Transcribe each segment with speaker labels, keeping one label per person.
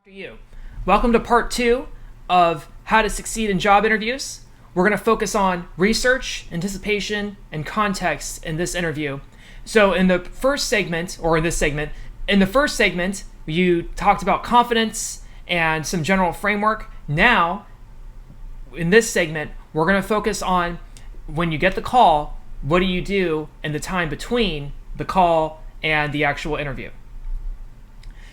Speaker 1: You. Welcome to part 2 of how to succeed in job interviews. We're going to focus on research, anticipation, and context in this interview. So in the first segment, you talked about confidence and some general framework. Now, in this segment, we're going to focus on when you get the call, what do you do in the time between the call and the actual interview.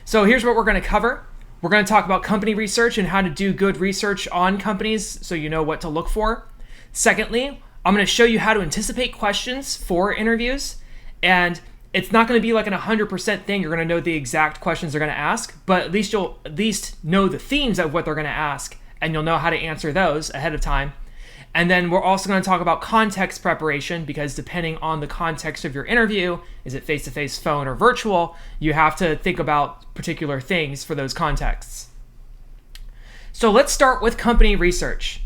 Speaker 1: So here's what we're going to cover. We're going to talk about company research and how to do good research on companies so you know what to look for. Secondly, I'm going to show you how to anticipate questions for interviews. And it's not going to be like an 100% thing. You're going to know the exact questions they're going to ask, but at least you'll know the themes of what they're going to ask, and you'll know how to answer those ahead of time. And then we're also going to talk about context preparation, because depending on the context of your interview, is it face-to-face, phone, or virtual, you have to think about particular things for those contexts. So let's start with company research.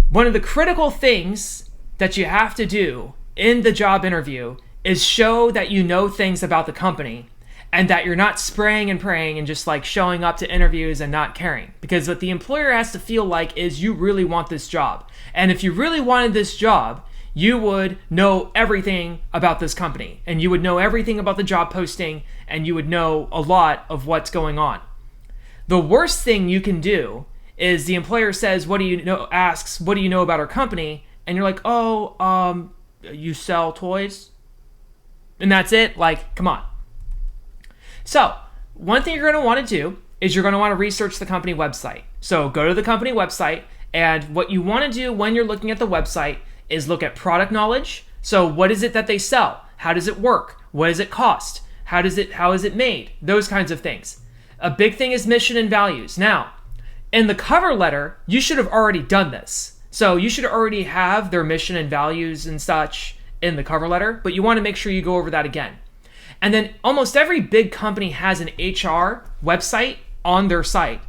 Speaker 1: One of the critical things that you have to do in the job interview is show that you know things about the company, and that you're not spraying and praying and just like showing up to interviews and not caring. Because what the employer has to feel like is you really want this job. And if you really wanted this job, you would know everything about this company, and you would know everything about the job posting, and you would know a lot of what's going on. The worst thing you can do is the employer says, asks, what do you know about our company? And you're like, you sell toys? And that's it? Like, come on. So, one thing you're going to want to do is you're going to want to research the company website. So, go to the company website, and what you want to do when you're looking at the website is look at product knowledge. So, what is it that they sell? How does it work? What does it cost? How is it made? Those kinds of things. A big thing is mission and values. Now, in the cover letter, you should have already done this. So, you should already have their mission and values and such in the cover letter, but you want to make sure you go over that again. And then almost every big company has an HR website on their site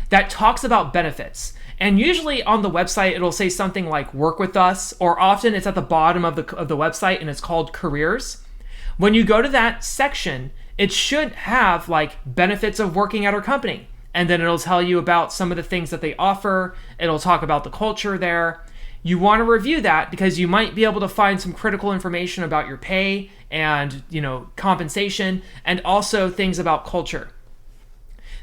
Speaker 1: that talks about benefits. And usually on the website, it'll say something like work with us, or often it's at the bottom of the website and it's called careers. When you go to that section, it should have like benefits of working at our company. And then it'll tell you about some of the things that they offer. It'll talk about the culture there. You want to review that because you might be able to find some critical information about your pay and, compensation, and also things about culture.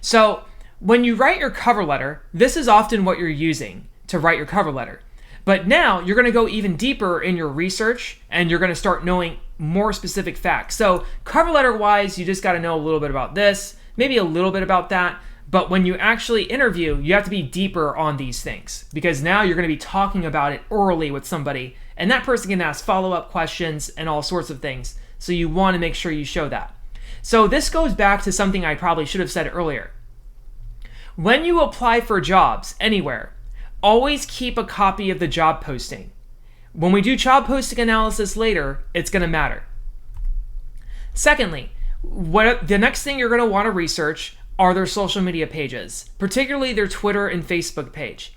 Speaker 1: So when you write your cover letter, this is often what you're using to write your cover letter. But now you're going to go even deeper in your research, and you're going to start knowing more specific facts. So cover letter wise, you just got to know a little bit about this, maybe a little bit about that. But when you actually interview, you have to be deeper on these things, because now you're going to be talking about it orally with somebody, and that person can ask follow-up questions and all sorts of things. So you want to make sure you show that. So this goes back to something I probably should have said earlier. When you apply for jobs anywhere, always keep a copy of the job posting. When we do job posting analysis later, it's going to matter. Secondly, the next thing you're going to want to research are their social media pages, particularly their Twitter and Facebook page.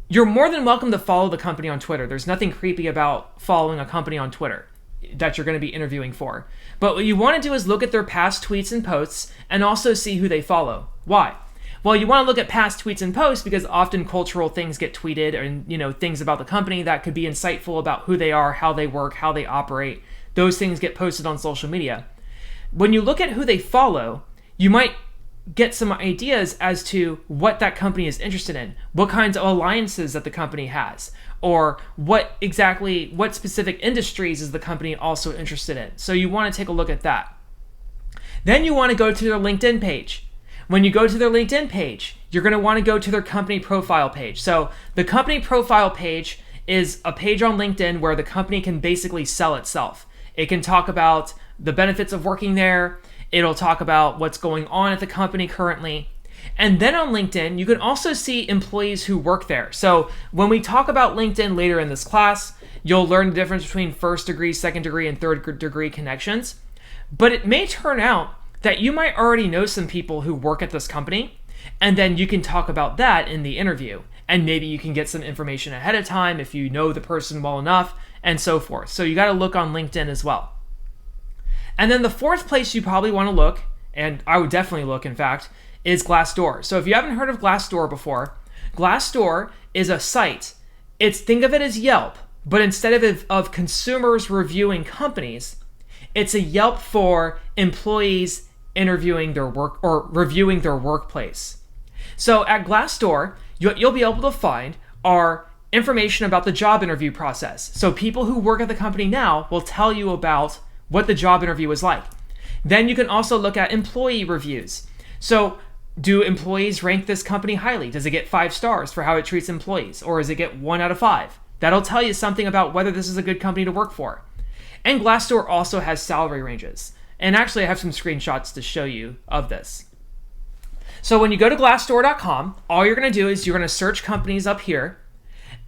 Speaker 1: You're more than welcome to follow the company on Twitter. There's nothing creepy about following a company on Twitter that you're going to be interviewing for. But what you want to do is look at their past tweets and posts, and also see who they follow. Why? Well, you want to look at past tweets and posts because often cultural things get tweeted, and things about the company that could be insightful about who they are, how they work, how they operate. Those things get posted on social media. When you look at who they follow, you might get some ideas as to what that company is interested in, what kinds of alliances that the company has, or what specific industries is the company also interested in. So you want to take a look at that. Then you want to go to their LinkedIn page. When you go to their LinkedIn page, you're going to want to go to their company profile page. So the company profile page is a page on LinkedIn where the company can basically sell itself. It can talk about the benefits of working there. It'll talk about what's going on at the company currently. And then on LinkedIn, you can also see employees who work there. So when we talk about LinkedIn later in this class, you'll learn the difference between first degree, second degree, and third degree connections. But it may turn out that you might already know some people who work at this company, and then you can talk about that in the interview. And maybe you can get some information ahead of time if you know the person well enough, and so forth. So you got to look on LinkedIn as well. And then the fourth place you probably want to look and I would definitely look, in fact, is Glassdoor. So if you haven't heard of Glassdoor before, Glassdoor is a site. Think of it as Yelp, but instead of consumers reviewing companies, it's a Yelp for employees interviewing their work or reviewing their workplace. So at Glassdoor, you'll be able to find our information about the job interview process. So people who work at the company now will tell you about what the job interview was like. Then you can also look at employee reviews. So do employees rank this company highly? Does it get 5 stars for how it treats employees? Or does it get 1 out of 5? That'll tell you something about whether this is a good company to work for. And Glassdoor also has salary ranges. And actually I have some screenshots to show you of this. So when you go to glassdoor.com, all you're going to do is you're going to search companies up here,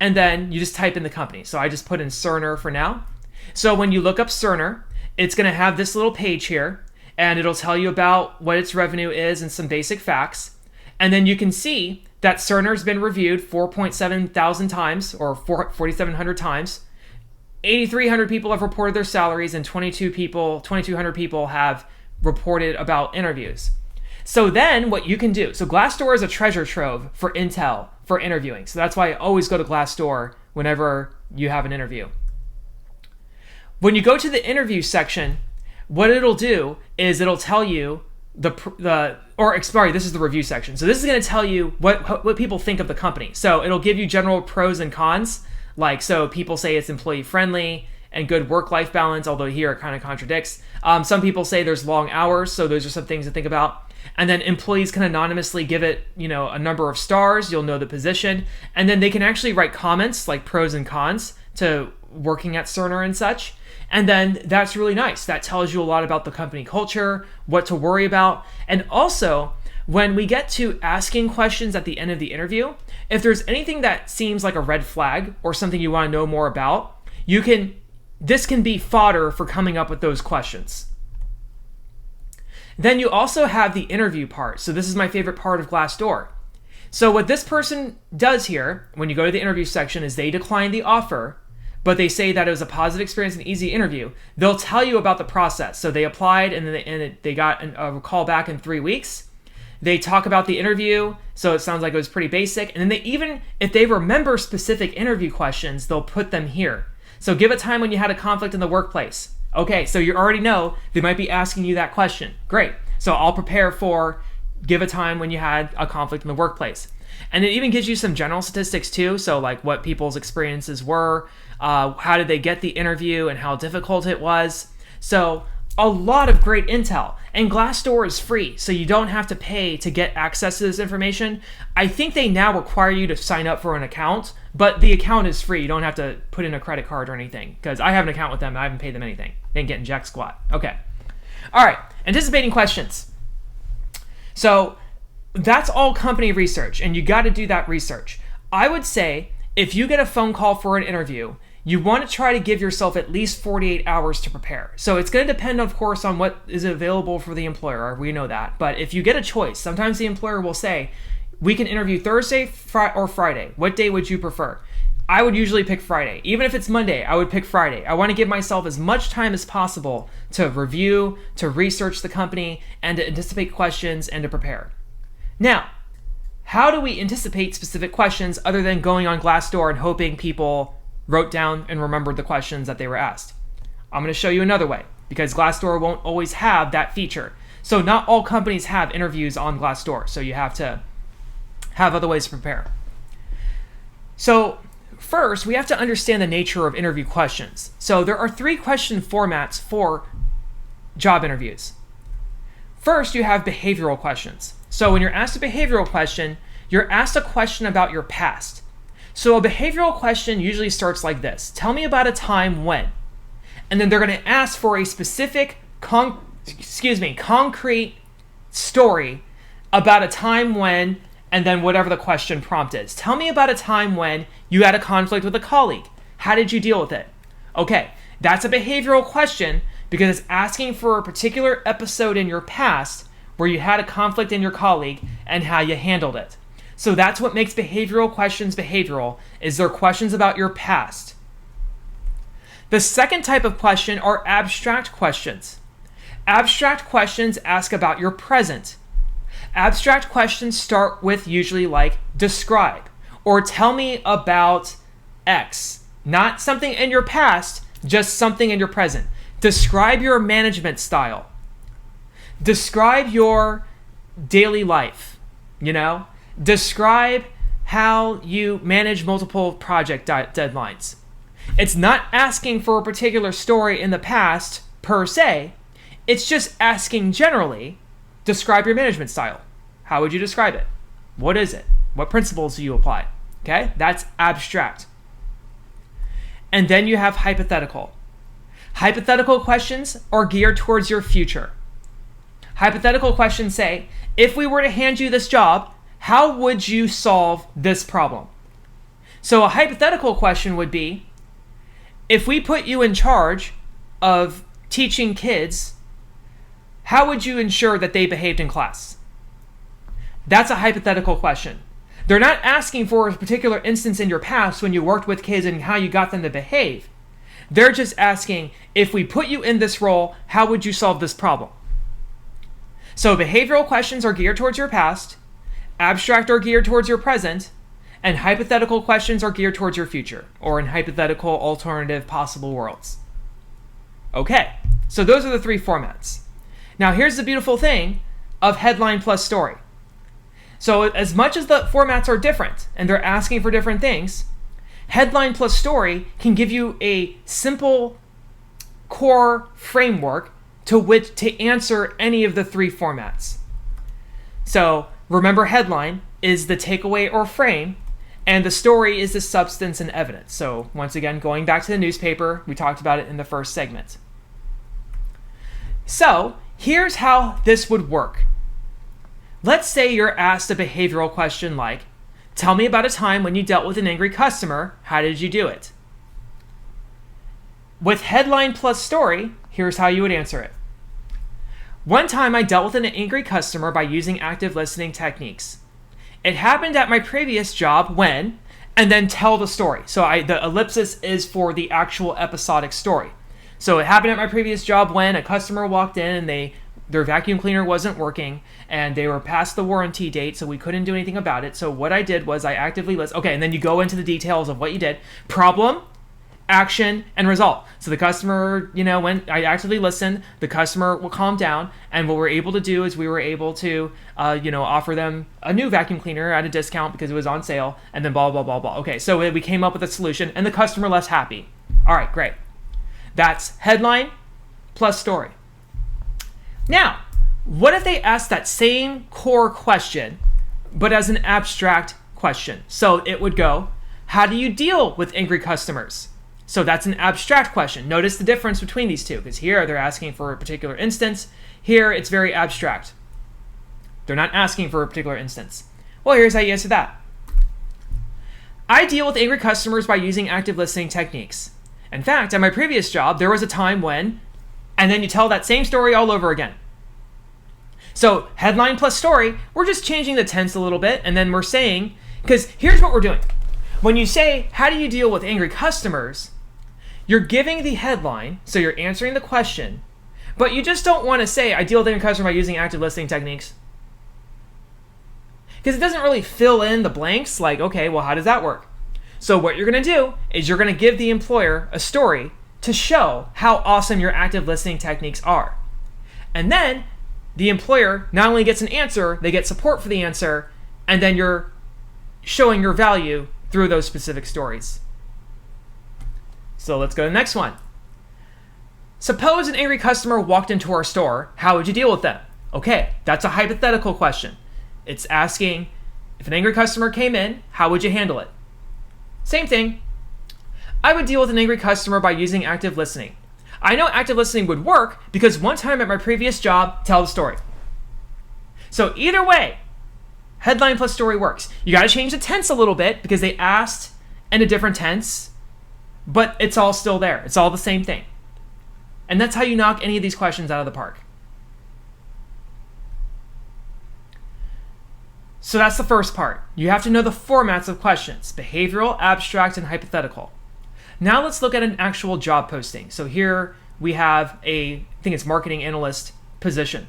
Speaker 1: and then you just type in the company. So I just put in Cerner for now. So when you look up Cerner, it's going to have this little page here, and it'll tell you about what its revenue is and some basic facts. And then you can see that Cerner's been reviewed 4.7 thousand times, or 4,700 times. 8,300 people have reported their salaries, and 2,200 people have reported about interviews. So then what you can do, so Glassdoor is a treasure trove for intel for interviewing. So that's why I always go to Glassdoor whenever you have an interview. When you go to the interview section, what it'll do is it'll tell you this is the review section. So this is going to tell you what people think of the company. So it'll give you general pros and cons. So people say it's employee friendly and good work-life balance, although here it kind of contradicts. Some people say there's long hours, so those are some things to think about. And then employees can anonymously give it, a number of stars. You'll know the position. And then they can actually write comments like pros and cons to working at Cerner and such. And then that's really nice. That tells you a lot about the company culture, what to worry about. And also, when we get to asking questions at the end of the interview, if there's anything that seems like a red flag or something you want to know more about, this can be fodder for coming up with those questions. Then you also have the interview part. So this is my favorite part of Glassdoor. So what this person does here, when you go to the interview section, is they decline the offer, but they say that it was a positive experience and easy interview. They'll tell you about the process. So they applied and they got a call back in 3 weeks. They talk about the interview, so it sounds like it was pretty basic. And then if they remember specific interview questions, they'll put them here. So give a time when you had a conflict in the workplace. Okay, so you already know they might be asking you that question. Great. So I'll prepare for give a time when you had a conflict in the workplace. And it even gives you some general statistics too. So like what people's experiences were, how did they get the interview and how difficult it was. So a lot of great intel. And Glassdoor is free, so you don't have to pay to get access to this information. I think they now require you to sign up for an account, but the account is free. You don't have to put in a credit card or anything, because I have an account with them and I haven't paid them anything. They ain't getting jack squat. Okay. All right. Anticipating questions. So that's all company research, and you got to do that research. I would say if you get a phone call for an interview, you want to try to give yourself at least 48 hours to prepare. So it's going to depend, of course, on what is available for the employer. We know that. But if you get a choice, sometimes the employer will say, we can interview Thursday or Friday. What day would you prefer? I would usually pick Friday. Even if it's Monday, I would pick Friday. I want to give myself as much time as possible to review, to research the company, and to anticipate questions and to prepare. Now, how do we anticipate specific questions other than going on Glassdoor and hoping people wrote down and remembered the questions that they were asked? I'm going to show you another way, because Glassdoor won't always have that feature. So not all companies have interviews on Glassdoor, so you have to have other ways to prepare. So first, we have to understand the nature of interview questions. So there are 3 question formats for job interviews. First, you have behavioral questions. So when you're asked a behavioral question, you're asked a question about your past. So a behavioral question usually starts like this. Tell me about a time when. And then they're going to ask for a specific concrete story about a time when, and then whatever the question prompt is. Tell me about a time when you had a conflict with a colleague. How did you deal with it? Okay, that's a behavioral question because it's asking for a particular episode in your past where you had a conflict in your colleague and how you handled it. So that's what makes behavioral questions behavioral, is they're questions about your past. The second type of question are abstract questions. Abstract questions ask about your present. Abstract questions start with usually like describe or tell me about X. Not something in your past, just something in your present. Describe your management style. Describe your daily life, Describe how you manage multiple project deadlines. It's not asking for a particular story in the past per se. It's just asking generally, describe your management style. How would you describe it? What is it? What principles do you apply? Okay, that's abstract. And then you have hypothetical. Hypothetical questions are geared towards your future. Hypothetical questions say, if we were to hand you this job, how would you solve this problem? So a hypothetical question would be, if we put you in charge of teaching kids, how would you ensure that they behaved in class? That's a hypothetical question. They're not asking for a particular instance in your past when you worked with kids and how you got them to behave. They're just asking, if we put you in this role, how would you solve this problem? So behavioral questions are geared towards your past, abstract are geared towards your present, and hypothetical questions are geared towards your future, or in hypothetical alternative possible worlds. Okay, so those are the three formats. Now here's the beautiful thing of headline plus story. So as much as the formats are different and they're asking for different things, headline plus story can give you a simple core framework to answer any of the three formats. So remember, headline is the takeaway or frame, and the story is the substance and evidence. So once again, going back to the newspaper, we talked about it in the first segment. So here's how this would work. Let's say you're asked a behavioral question like, tell me about a time when you dealt with an angry customer. How did you do it? With headline plus story, here's how you would answer it. One time I dealt with an angry customer by using active listening techniques. It happened at my previous job when, and then tell the story. So the ellipsis is for the actual episodic story. So it happened at my previous job when a customer walked in and their vacuum cleaner wasn't working and they were past the warranty date, so we couldn't do anything about it. So what I did was I actively listened. Okay, and then you go into the details of what you did. Problem, action, and result. So the customer, when I actively listened, the customer will calm down, and what we're able to do is we were able to, offer them a new vacuum cleaner at a discount because it was on sale, and then blah, blah, blah, blah. Okay, so we came up with a solution, and the customer left happy. All right, great. That's headline plus story. Now, what if they asked that same core question, but as an abstract question? So it would go, how do you deal with angry customers? So that's an abstract question. Notice the difference between these two, because here they're asking for a particular instance. Here it's very abstract. They're not asking for a particular instance. Well, here's how you answer that. I deal with angry customers by using active listening techniques. In fact, at my previous job, there was a time when, and then you tell that same story all over again. So headline plus story, we're just changing the tense a little bit, and then we're saying, because here's what we're doing. When you say, how do you deal with angry customers, you're giving the headline, so you're answering the question, but you just don't want to say, I deal with angry customers by using active listening techniques. Because it doesn't really fill in the blanks, like, okay, well, how does that work? So what you're going to do is you're going to give the employer a story to show how awesome your active listening techniques are. And then the employer not only gets an answer, they get support for the answer, and then you're showing your value through those specific stories. So let's go to the next one. Suppose an angry customer walked into our store. How would you deal with them? Okay, that's a hypothetical question. It's asking, if an angry customer came in, how would you handle it? Same thing. I would deal with an angry customer by using active listening. I know active listening would work because one time at my previous job, tell the story. So either way, headline plus story works. You got to change the tense a little bit because they asked in a different tense, but it's all still there. It's all the same thing. And that's how you knock any of these questions out of the park. So that's the first part. You have to know the formats of questions: behavioral, abstract, and hypothetical. Now let's look at an actual job posting. So here we have I think it's marketing analyst position.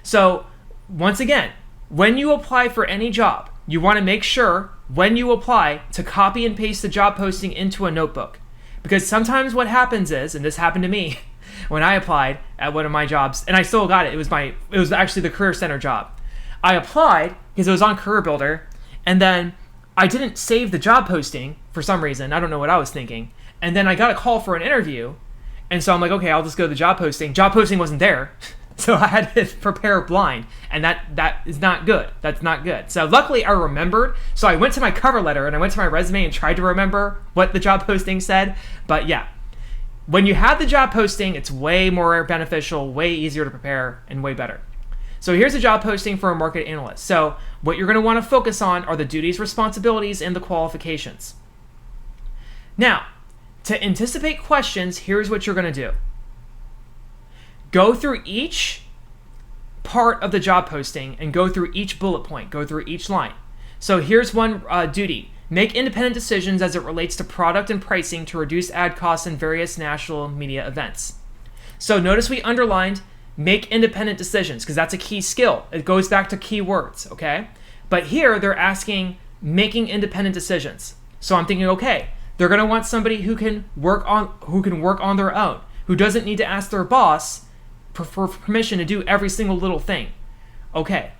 Speaker 1: So once again, when you apply for any job, you want to make sure when you apply to copy and paste the job posting into a notebook. Because sometimes what happens is, and this happened to me when I applied at one of my jobs, and I still got it. It was actually the Career Center job. I applied because it was on Career Builder, and then I didn't save the job posting for some reason. I don't know what I was thinking. And then I got a call for an interview, and so I'm like, okay, I'll just go to the job posting. Job posting wasn't there, so I had to prepare blind, and that is not good. That's not good. So luckily I remembered, so I went to my cover letter and I went to my resume and tried to remember what the job posting said. But yeah, when you have the job posting, it's way more beneficial, way easier to prepare, and way better. So here's a job posting for a market analyst. So what you're going to want to focus on are the duties, responsibilities, and the qualifications. Now, to anticipate questions, here's what you're going to do. Go through each part of the job posting and go through each bullet point, go through each line. So here's one duty. Make independent decisions as it relates to product and pricing to reduce ad costs in various national media events. So notice we underlined make independent decisions because that's a key skill. It goes back to keywords, okay? But here they're asking making independent decisions. So I'm thinking, okay, they're going to want somebody who can work on their own, who doesn't need to ask their boss for permission to do every single little thing. Okay,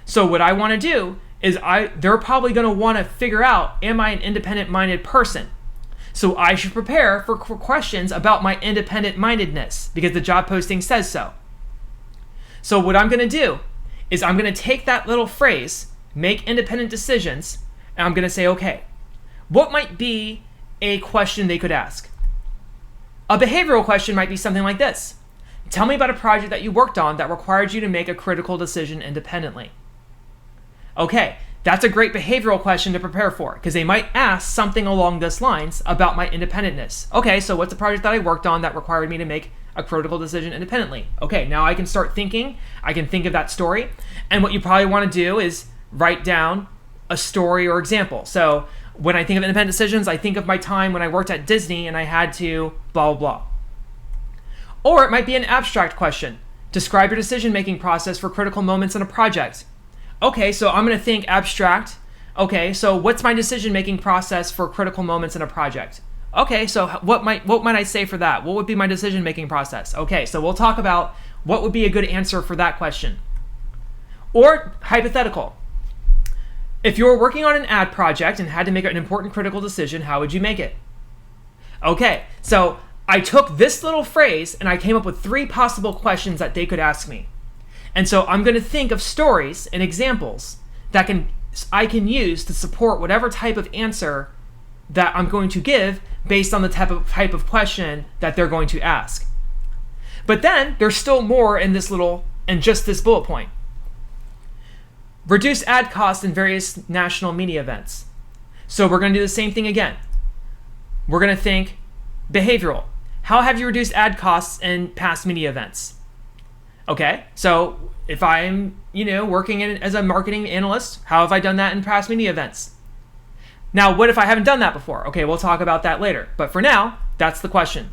Speaker 1: so what I want to do is they're probably going to want to figure out, am I an independent-minded person? So I should prepare for questions about my independent-mindedness because the job posting says so. So what I'm going to do is I'm going to take that little phrase, make independent decisions, and I'm going to say, okay, what might be a question they could ask? A behavioral question might be something like this. Tell me about a project that you worked on that required you to make a critical decision independently. Okay, that's a great behavioral question to prepare for because they might ask something along this lines about my independentness. Okay, so what's the project that I worked on that required me to make a critical decision independently? Okay, now I can start thinking. I can think of that story. And what you probably want to do is write down a story or example. So when I think of independent decisions, I think of my time when I worked at Disney and I had to blah, blah, blah. Or it might be an abstract question. Describe your decision-making process for critical moments in a project. Okay, so I'm going to think abstract. Okay, so what's my decision-making process for critical moments in a project? Okay, so what might I say for that? What would be my decision-making process? Okay, so we'll talk about what would be a good answer for that question. Or hypothetical. If you were working on an ad project and had to make an important critical decision, how would you make it? Okay, so I took this little phrase and I came up with 3 possible questions that they could ask me. And so I'm going to think of stories and examples that I can use to support whatever type of answer that I'm going to give based on the type of question that they're going to ask. But then there's still more in just this bullet point. Reduce ad costs in various national media events. So we're going to do the same thing again. We're going to think behavioral. How have you reduced ad costs in past media events? Okay, so if I'm, working as a marketing analyst, how have I done that in past media events? Now, what if I haven't done that before? Okay, we'll talk about that later. But for now, that's the question.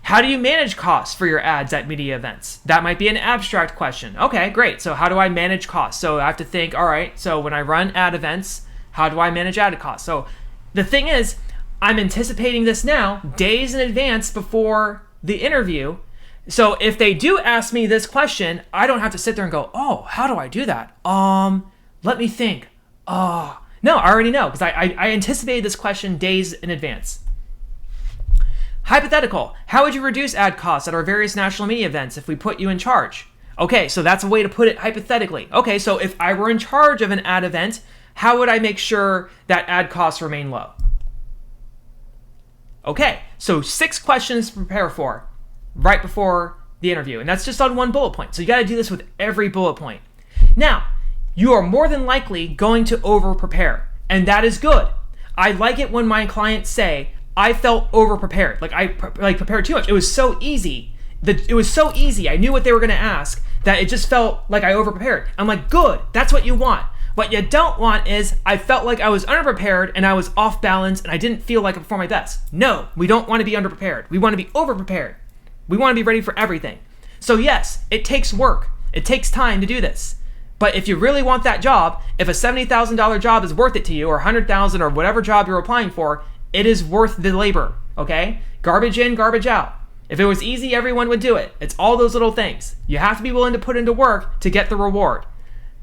Speaker 1: How do you manage costs for your ads at media events? That might be an abstract question. Okay, great. So how do I manage costs? So I have to think, all right, so when I run ad events, how do I manage ad costs? So the thing is, I'm anticipating this now, days in advance before the interview. So if they do ask me this question, I don't have to sit there and go, oh, how do I do that? Let me think. No, I already know because I anticipated this question days in advance. Hypothetical. How would you reduce ad costs at our various national media events if we put you in charge? Okay, so that's a way to put it hypothetically. Okay, so if I were in charge of an ad event, how would I make sure that ad costs remain low? Okay, so 6 questions to prepare for right before the interview. And that's just on one bullet point. So you got to do this with every bullet point. Now, you are more than likely going to over-prepare. And that is good. I like it when my clients say, I felt over-prepared. Like I prepared too much. It was so easy. It was so easy. I knew what they were going to ask that it just felt like I over-prepared. I'm like, good. That's what you want. What you don't want is I felt like I was underprepared and I was off balance and I didn't feel like I performed my best. No, we don't want to be underprepared. We want to be overprepared. We want to be ready for everything. So yes, it takes work. It takes time to do this. But if you really want that job, if a $70,000 job is worth it to you, or $100,000 or whatever job you're applying for, it is worth the labor, okay? Garbage in, garbage out. If it was easy, everyone would do it. It's all those little things. You have to be willing to put into work to get the reward.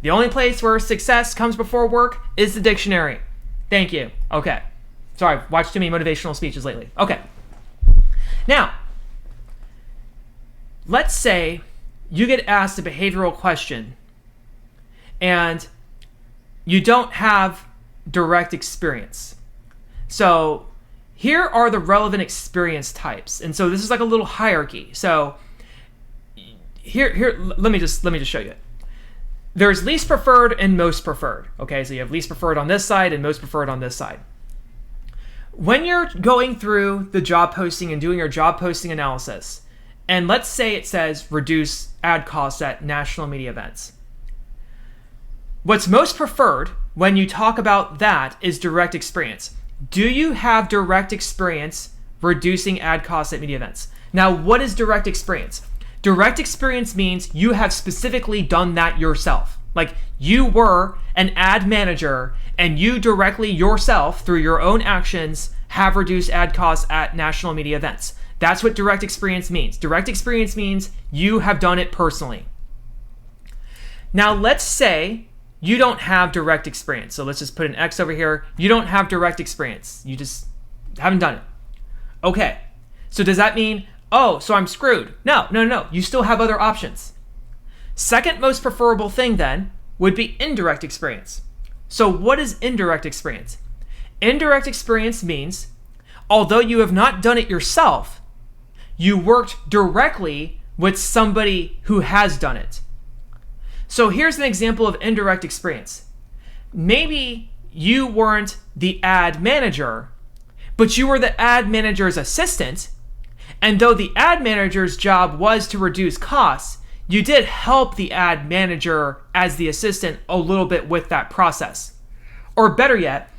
Speaker 1: The only place where success comes before work is the dictionary. Thank you. Okay. Sorry, I've watched too many motivational speeches lately. Okay. Now, let's say you get asked a behavioral question and you don't have direct experience. So here are the relevant experience types. And so this is like a little hierarchy. So here let me just show you it. There's least preferred and most preferred. Okay, so you have least preferred on this side and most preferred on this side. When you're going through the job posting and doing your job posting analysis, and let's say it says reduce ad costs at national media events. What's most preferred when you talk about that is direct experience. Do you have direct experience reducing ad costs at media events? Now, what is direct experience? Direct experience means you have specifically done that yourself. Like you were an ad manager and you directly yourself, through your own actions, have reduced ad costs at national media events. That's what direct experience means. Direct experience means you have done it personally. Now, let's say you don't have direct experience. So let's just put an X over here. You don't have direct experience. You just haven't done it. Okay. So does that mean, oh, so I'm screwed? No. You still have other options. Second most preferable thing then would be indirect experience. So what is indirect experience? Indirect experience means, although you have not done it yourself, you worked directly with somebody who has done it. So here's an example of indirect experience. Maybe you weren't the ad manager, but you were the ad manager's assistant. And though the ad manager's job was to reduce costs, you did help the ad manager as the assistant a little bit with that process. Or better yet,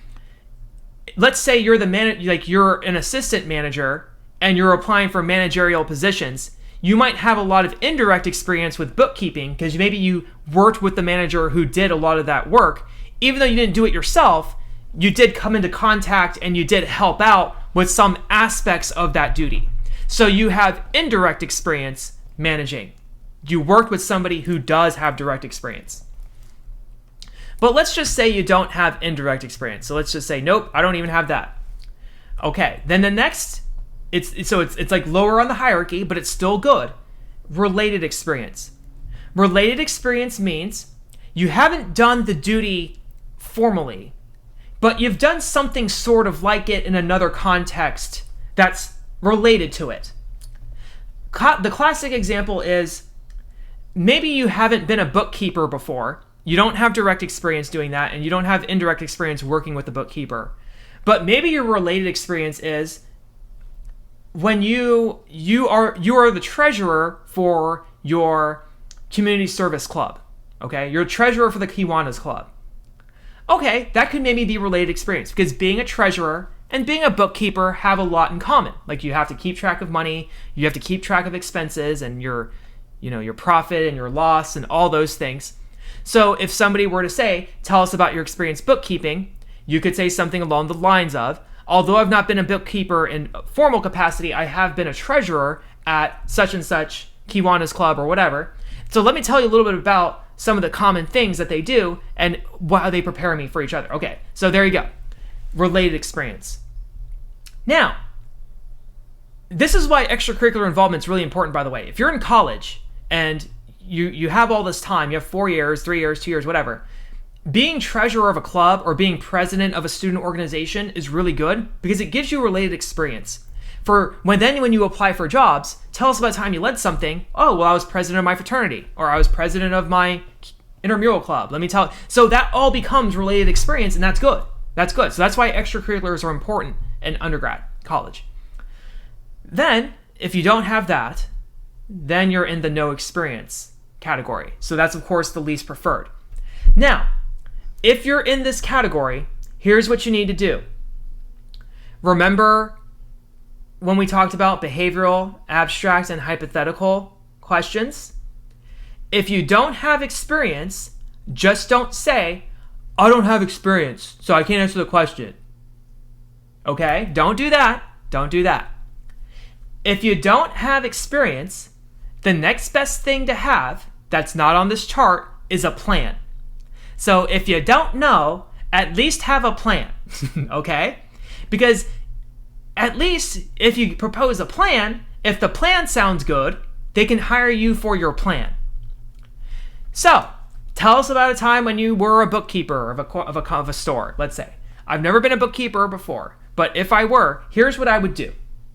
Speaker 1: let's say you're you're an assistant manager and you're applying for managerial positions. You might have a lot of indirect experience with bookkeeping because maybe you worked with the manager who did a lot of that work. Even though you didn't do it yourself, you did come into contact and you did help out with some aspects of that duty. So you have indirect experience managing. You worked with somebody who does have direct experience. But let's just say you don't have indirect experience. So let's just say, nope, I don't even have that. Okay, then the next, it's like lower on the hierarchy, but it's still good. Related experience. Related experience means you haven't done the duty formally, but you've done something sort of like it in another context that's related to it. The classic example is maybe you haven't been a bookkeeper before. You don't have direct experience doing that, and you don't have indirect experience working with the bookkeeper. But maybe your related experience is when you are the treasurer for your community service club. Okay, you're a treasurer for the Kiwanis Club. Okay, that could maybe be related experience because being a treasurer and being a bookkeeper have a lot in common. Like you have to keep track of money, you have to keep track of expenses and your profit and your loss and all those things. So if somebody were to say, tell us about your experience bookkeeping, you could say something along the lines of, although I've not been a bookkeeper in formal capacity, I have been a treasurer at such and such Kiwanis Club or whatever. So let me tell you a little bit about some of the common things that they do and how they prepare me for each other. Okay, so there you go. Related experience. Now, this is why extracurricular involvement is really important, by the way. If you're in college and you have all this time, you have 4 years, 3 years, 2 years, whatever, being treasurer of a club or being president of a student organization is really good because it gives you related experience. For when you apply for jobs, tell us about the time you led something. Oh, well, I was president of my fraternity, or I was president of my intramural club. Let me tell you. So that all becomes related experience, and that's good. That's good. So that's why extracurriculars are important in undergrad, college. Then, if you don't have that, then you're in the no experience category. So that's, of course, the least preferred. Now, if you're in this category, here's what you need to do. Remember when we talked about behavioral, abstract, and hypothetical questions. If you don't have experience, just don't say, I don't have experience, so I can't answer the question. Okay? Don't do that. Don't do that. If you don't have experience, the next best thing to have that's not on this chart is a plan. So if you don't know, at least have a plan. Okay? Because at least if you propose a plan, if the plan sounds good, they can hire you for your plan. So, tell us about a time when you were a bookkeeper of a store, let's say. I've never been a bookkeeper before, but if I were, here's what I would do.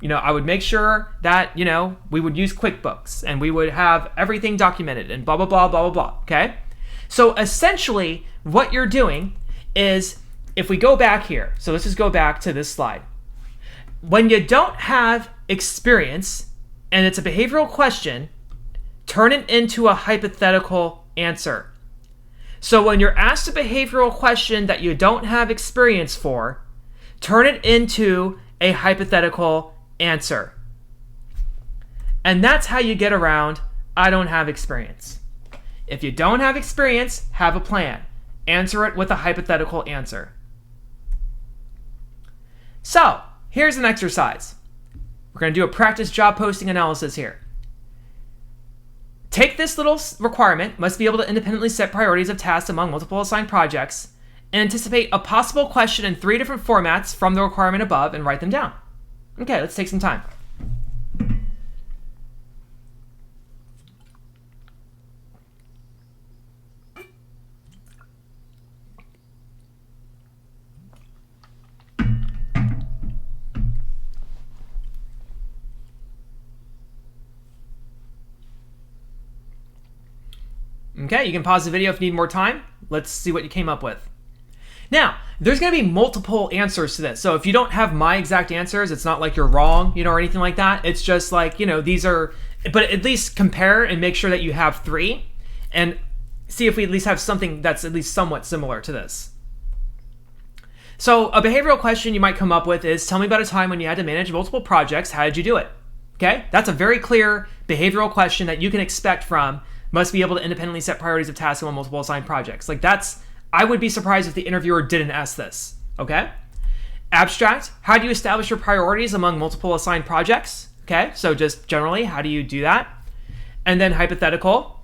Speaker 1: I would make sure that, we would use QuickBooks and we would have everything documented and blah, blah, blah, blah, blah, blah, okay? So essentially, what you're doing is, if we go back here, so let's just go back to this slide. When you don't have experience and it's a behavioral question, turn it into a hypothetical answer. So when you're asked a behavioral question that you don't have experience for, turn it into a hypothetical answer. And that's how you get around, I don't have experience. If you don't have experience, have a plan. Answer it with a hypothetical answer. So, here's an exercise. We're going to do a practice job posting analysis here. Take this little requirement, must be able to independently set priorities of tasks among multiple assigned projects, and anticipate a possible question in 3 different formats from the requirement above and write them down. Okay, let's take some time. Okay, you can pause the video if you need more time. Let's see what you came up with. Now, there's going to be multiple answers to this. So if you don't have my exact answers, it's not like you're wrong, or anything like that. It's just like, these are, but at least compare and make sure that you have 3 and see if we at least have something that's at least somewhat similar to this. So a behavioral question you might come up with is, tell me about a time when you had to manage multiple projects. How did you do it? Okay, that's a very clear behavioral question that you can expect from must be able to independently set priorities of tasks on multiple assigned projects. Like I would be surprised if the interviewer didn't ask this, okay? Abstract, how do you establish your priorities among multiple assigned projects? Okay, so just generally, how do you do that? And then hypothetical,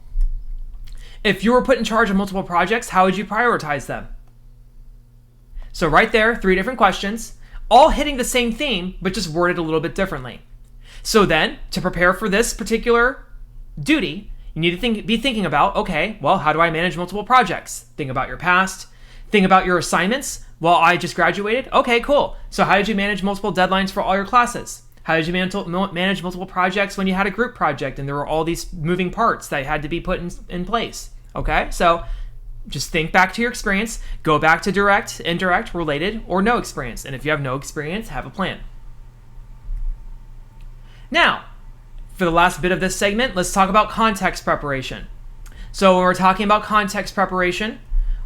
Speaker 1: if you were put in charge of multiple projects, how would you prioritize them? So right there, 3 different questions, all hitting the same theme, but just worded a little bit differently. So then, to prepare for this particular duty, you need to be thinking about, okay, well, how do I manage multiple projects? Think about your past. Think about your assignments. Well, I just graduated. Okay, cool. So how did you manage multiple deadlines for all your classes? How did you manage multiple projects when you had a group project and there were all these moving parts that had to be put in place? Okay, so just think back to your experience. Go back to direct, indirect, related, or no experience. And if you have no experience, have a plan. Now, for the last bit of this segment, let's talk about context preparation. So when we're talking about context preparation,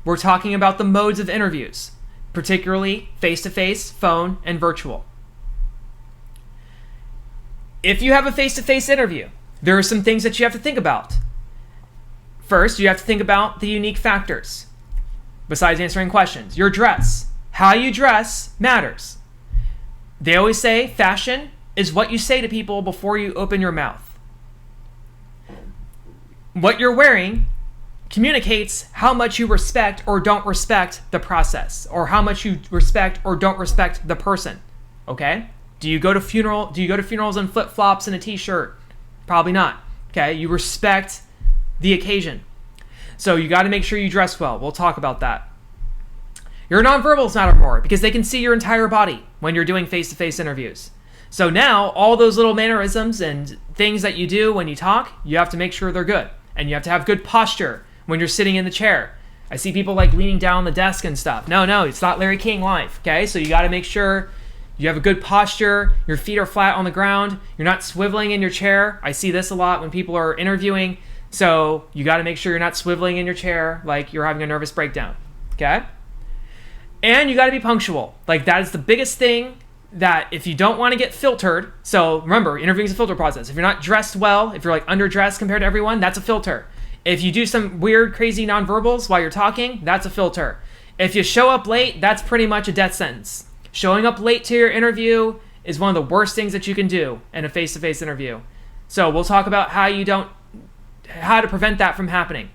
Speaker 1: we're talking about the modes of interviews, particularly face-to-face, phone, and virtual. If you have a face-to-face interview, there are some things that you have to think about. First, you have to think about the unique factors. Besides answering questions, your dress. How you dress matters. They always say fashion is what you say to people before you open your mouth. What you're wearing communicates how much you respect or don't respect the process, or how much you respect or don't respect the person. Okay? Do you go to funerals in flip-flops and a t-shirt? Probably not. Okay? You respect the occasion. So you got to make sure you dress well. We'll talk about that. Your nonverbals matter more because they can see your entire body when you're doing face-to-face interviews. So now, all those little mannerisms and things that you do when you talk, you have to make sure they're good. And you have to have good posture when you're sitting in the chair. I see people like leaning down the desk and stuff. No, it's not Larry King life, okay? So you got to make sure you have a good posture, your feet are flat on the ground, you're not swiveling in your chair. I see this a lot when people are interviewing. So you got to make sure you're not swiveling in your chair like you're having a nervous breakdown, okay? And you got to be punctual. Like, that is the biggest thing that if you don't want to get filtered, so remember, interviewing is a filter process. If you're not dressed well, if you're like underdressed compared to everyone, that's a filter. If you do some weird, crazy nonverbals while you're talking, that's a filter. If you show up late, that's pretty much a death sentence. Showing up late to your interview is one of the worst things that you can do in a face-to-face interview. So we'll talk about how to prevent that from happening.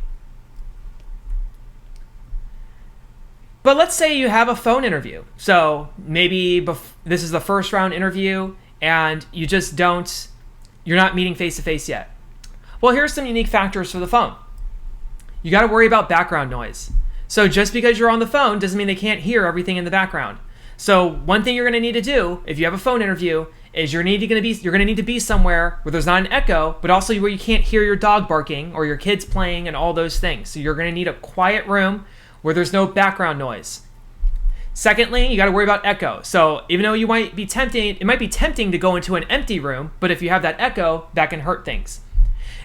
Speaker 1: But let's say you have a phone interview. So maybe this is the first round interview and you're not meeting face-to-face yet. Well, here's some unique factors for the phone. You got to worry about background noise. So just because you're on the phone doesn't mean they can't hear everything in the background. So one thing you're going to need to do if you have a phone interview is you're going to need to be somewhere where there's not an echo, but also where you can't hear your dog barking or your kids playing and all those things. So you're going to need a quiet room where there's no background noise. Secondly, you got to worry about echo. So even though it might be tempting to go into an empty room, but if you have that echo, that can hurt things.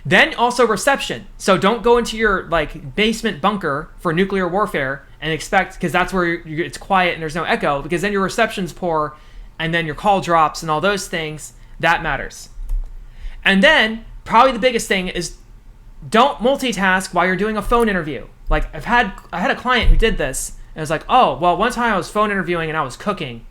Speaker 1: Then also reception. So don't go into your basement bunker for nuclear warfare and expect, because that's where it's quiet and there's no echo, because then your reception's poor and then your call drops and all those things. That matters. And then probably the biggest thing is don't multitask while you're doing a phone interview. Like I had a client who did this and it was like, oh, well, one time I was phone interviewing and I was cooking.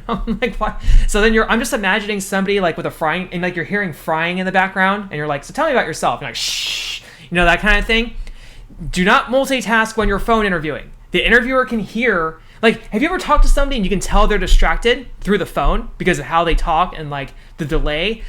Speaker 1: I'm like, what? So then I'm just imagining somebody with a frying, and you're hearing frying in the background and you're like, so tell me about yourself. And like, shh, that kind of thing. Do not multitask when you're phone interviewing. The interviewer can hear, have you ever talked to somebody and you can tell they're distracted through the phone because of how they talk and the delay?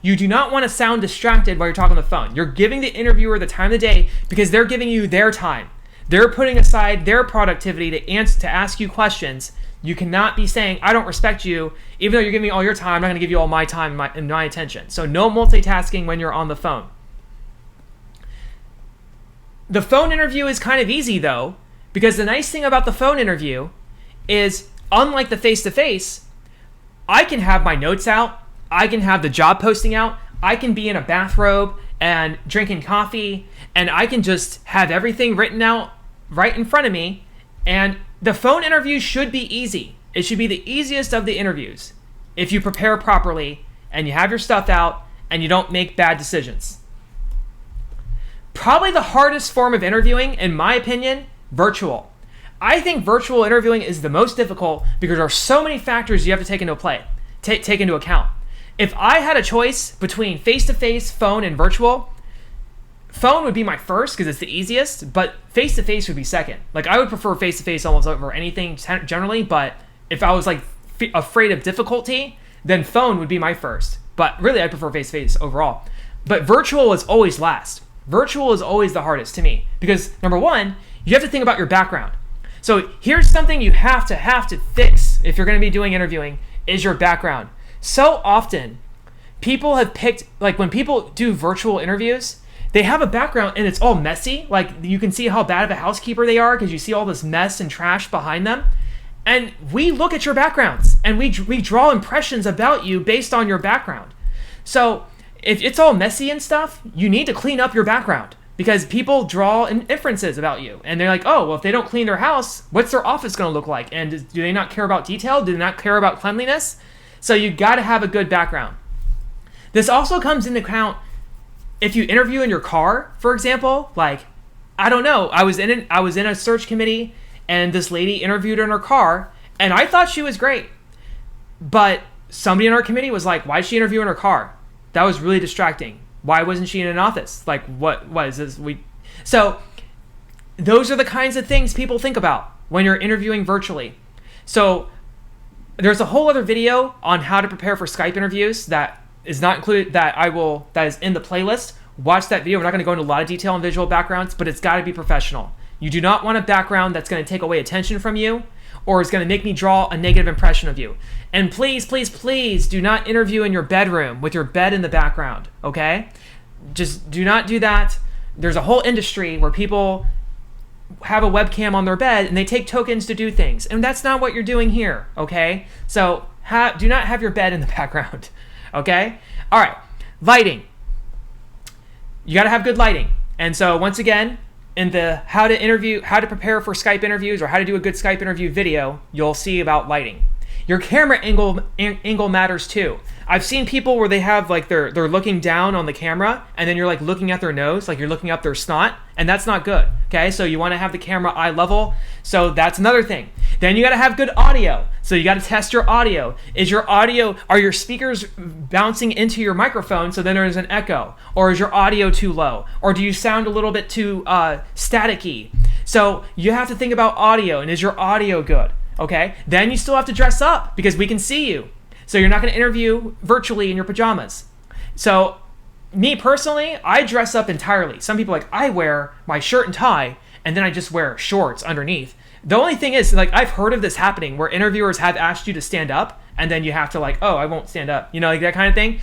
Speaker 1: You do not want to sound distracted while you're talking on the phone. You're giving the interviewer the time of the day because they're giving you their time. They're putting aside their productivity to ask you questions. You cannot be saying, I don't respect you, even though you're giving me all your time, I'm not going to give you all my time and my attention. So no multitasking when you're on the phone. The phone interview is kind of easy though, because the nice thing about the phone interview is, unlike the face-to-face, I can have my notes out, I can have the job posting out, I can be in a bathrobe and drinking coffee, and I can just have everything written out right in front of me. And the phone interview should be easy. It should be the easiest of the interviews if you prepare properly and you have your stuff out and you don't make bad decisions. Probably the hardest form of interviewing, in my opinion, virtual. I think virtual interviewing is the most difficult because there are so many factors you have to take into account. If I had a choice between face-to-face, phone, and virtual, phone would be my first because it's the easiest, but face-to-face would be second. I would prefer face-to-face almost over anything generally, but if I was afraid of difficulty, then phone would be my first. But really, I prefer face-to-face overall. But virtual is always last. Virtual is always the hardest to me because, number one, you have to think about your background. So here's something you have to fix if you're going to be doing interviewing is your background. So often, people have picked, when people do virtual interviews, they have a background and it's all messy. You can see how bad of a housekeeper they are because you see all this mess and trash behind them. And we look at your backgrounds and we draw impressions about you based on your background. So if it's all messy and stuff, you need to clean up your background because people draw inferences about you. And they're like, oh, well, if they don't clean their house, what's their office going to look like? And do they not care about detail? Do they not care about cleanliness? So you got to have a good background. This also comes into account if you interview in your car, for example. I don't know, I was in a search committee and this lady interviewed in her car and I thought she was great. But somebody in our committee was like, why did she interview in her car? That was really distracting. Why wasn't she in an office? What is this? So those are the kinds of things people think about when you're interviewing virtually. So there's a whole other video on how to prepare for Skype interviews that is not included, that is in the playlist. Watch that video. We're not going to go into a lot of detail on visual backgrounds, but it's got to be professional. You do not want a background that's going to take away attention from you or is going to make me draw a negative impression of you. And please, please, please do not interview in your bedroom with your bed in the background, okay? Just do not do that. There's a whole industry where people have a webcam on their bed and they take tokens to do things. And that's not what you're doing here, okay? So do not have your bed in the background, okay? All right, lighting. You got to have good lighting. And so once again, in the how to prepare for Skype interviews or how to do a good Skype interview video, you'll see about lighting. Your camera angle matters too. I've seen people where they have like they're looking down on the camera and then you're like looking at their nose, like you're looking up their snot, and that's not good. Okay, so you want to have the camera eye level. So that's another thing. Then you got to have good audio. So you got to test your audio. Are your speakers bouncing into your microphone so then there's an echo? Or is your audio too low? Or do you sound a little bit too staticky? So you have to think about audio, and is your audio good? Okay, then you still have to dress up because we can see you. So you're not going to interview virtually in your pajamas. So me personally, I dress up entirely. Some people I wear my shirt and tie and then I just wear shorts underneath. The only thing is, like, I've heard of this happening where interviewers have asked you to stand up and then you have to oh, I won't stand up, like that kind of thing.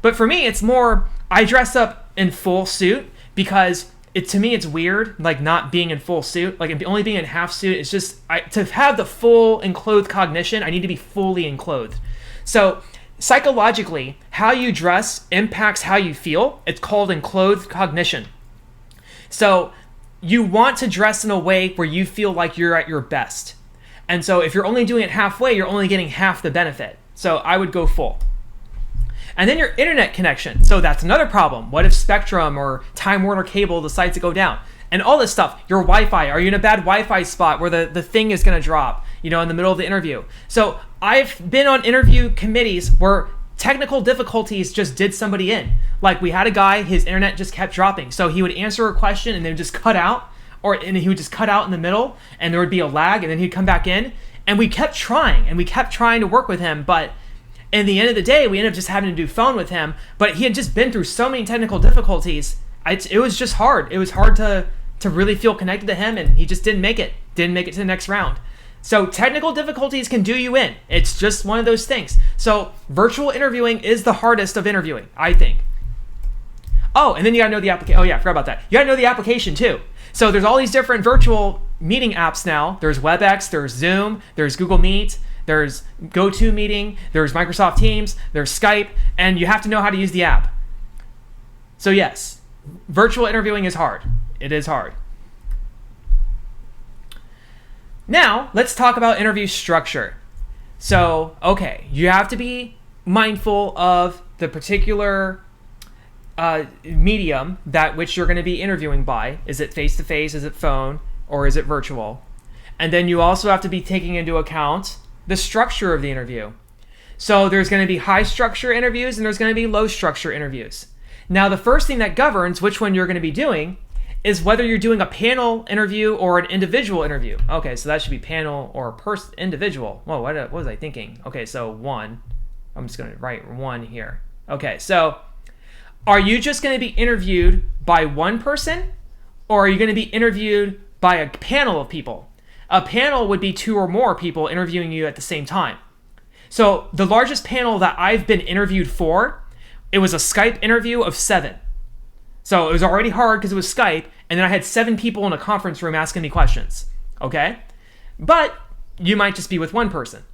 Speaker 1: But for me, it's more, I dress up in full suit because to me, it's weird, like not being in full suit, like only being in half suit. It's just, to have the full enclothed cognition, I need to be fully enclothed. So psychologically, how you dress impacts how you feel. It's called enclothed cognition. So you want to dress in a way where you feel like you're at your best. And so if you're only doing it halfway, you're only getting half the benefit. So I would go full. And then your internet connection. So that's another problem. What if Spectrum or Time Warner Cable decides to go down? And all this stuff, your Wi-Fi, are you in a bad Wi-Fi spot where the thing is going to drop, in the middle of the interview? So I've been on interview committees where technical difficulties just did somebody in. Like we had a guy, his internet just kept dropping. So he would answer a question and then just cut out, and he would just cut out in the middle and there would be a lag and then he'd come back in. And we kept trying to work with him, but in the end of the day, we ended up just having to do phone with him. But he had just been through so many technical difficulties. It was just hard. It was hard to really feel connected to him, and he just didn't make it to the next round. So technical difficulties can do you in. It's just one of those things. So virtual interviewing is the hardest of interviewing, I think. Oh, and then you gotta know the application. Oh yeah, I forgot about that. You gotta know the application too. So there's all these different virtual meeting apps now. There's WebEx, there's Zoom, there's Google Meet, there's GoToMeeting, there's Microsoft Teams, there's Skype, and you have to know how to use the app. So yes, virtual interviewing is hard. It is hard. Now, let's talk about interview structure. So, okay, you have to be mindful of the particular medium that which you're going to be interviewing by. Is it face-to-face, is it phone, or is it virtual? And then you also have to be taking into account the structure of the interview. So there's going to be high structure interviews and there's going to be low structure interviews. Now, the first thing that governs which one you're going to be doing is whether you're doing a panel interview or an individual interview. Okay, so that should be panel or individual. Whoa, what was I thinking? Okay, so one. I'm just going to write one here. Okay, so are you just going to be interviewed by one person, or are you going to be interviewed by a panel of people? A panel would be 2 or more people interviewing you at the same time. So the largest panel that I've been interviewed for, it was a Skype interview of 7. So it was already hard because it was Skype, and then I had 7 people in a conference room asking me questions, okay? But you might just be with one person.